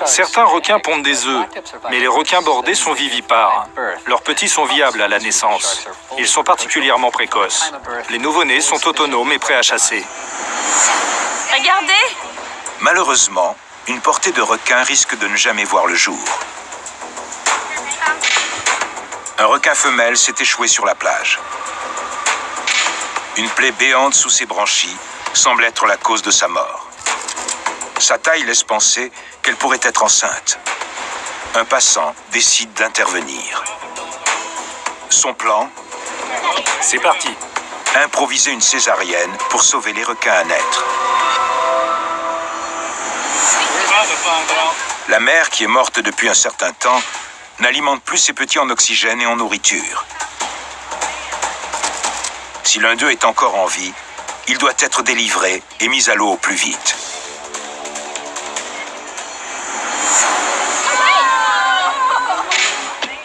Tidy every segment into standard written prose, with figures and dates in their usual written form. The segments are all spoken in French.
Certains requins pondent des œufs, mais les requins bordés sont vivipares. Leurs petits sont viables à la naissance. Ils sont particulièrement précoces. Les nouveau-nés sont autonomes et prêts à chasser. Regardez! Malheureusement, une portée de requins risque de ne jamais voir le jour. Un requin femelle s'est échoué sur la plage. Une plaie béante sous ses branchies semble être la cause de sa mort. Sa taille laisse penser qu'elle pourrait être enceinte. Un passant décide d'intervenir. Son plan? C'est parti. Improviser une césarienne pour sauver les requins à naître. La mère, qui est morte depuis un certain temps, n'alimente plus ses petits en oxygène et en nourriture. Si l'un d'eux est encore en vie, il doit être délivré et mis à l'eau au plus vite.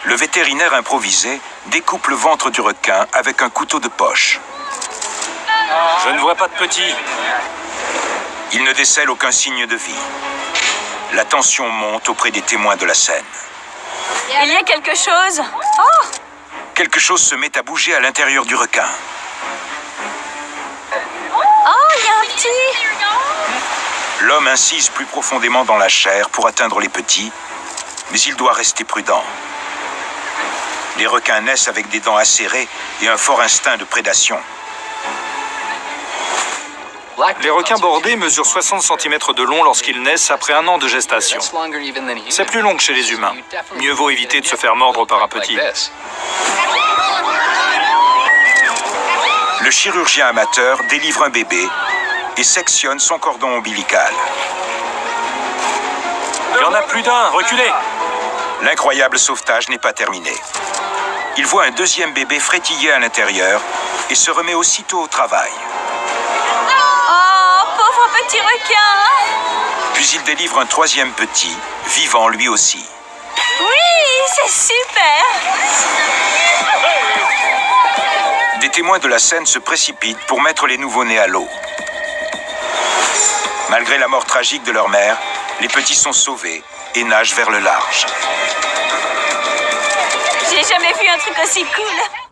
Le vétérinaire improvisé découpe le ventre du requin avec un couteau de poche. Je ne vois pas de petits. Il ne décèle aucun signe de vie. La tension monte auprès des témoins de la scène. Il y a quelque chose. Oh! Quelque chose se met à bouger à l'intérieur du requin. Oh, il y a un petit. L'homme incise plus profondément dans la chair pour atteindre les petits, mais il doit rester prudent. Les requins naissent avec des dents acérées et un fort instinct de prédation. Les requins bordés mesurent 60 cm de long lorsqu'ils naissent après 1 an de gestation. C'est plus long que chez les humains. Mieux vaut éviter de se faire mordre par un petit. Le chirurgien amateur délivre un bébé et sectionne son cordon ombilical. Il y en a plus d'un, reculez! L'incroyable sauvetage n'est pas terminé. Il voit un deuxième bébé frétiller à l'intérieur et se remet aussitôt au travail. Oh, pauvre petit requin! Puis il délivre un troisième petit, vivant lui aussi. Oui, c'est super! Des témoins de la scène se précipitent pour mettre les nouveau-nés à l'eau. Malgré la mort tragique de leur mère, les petits sont sauvés et nagent vers le large. J'ai jamais vu un truc aussi cool!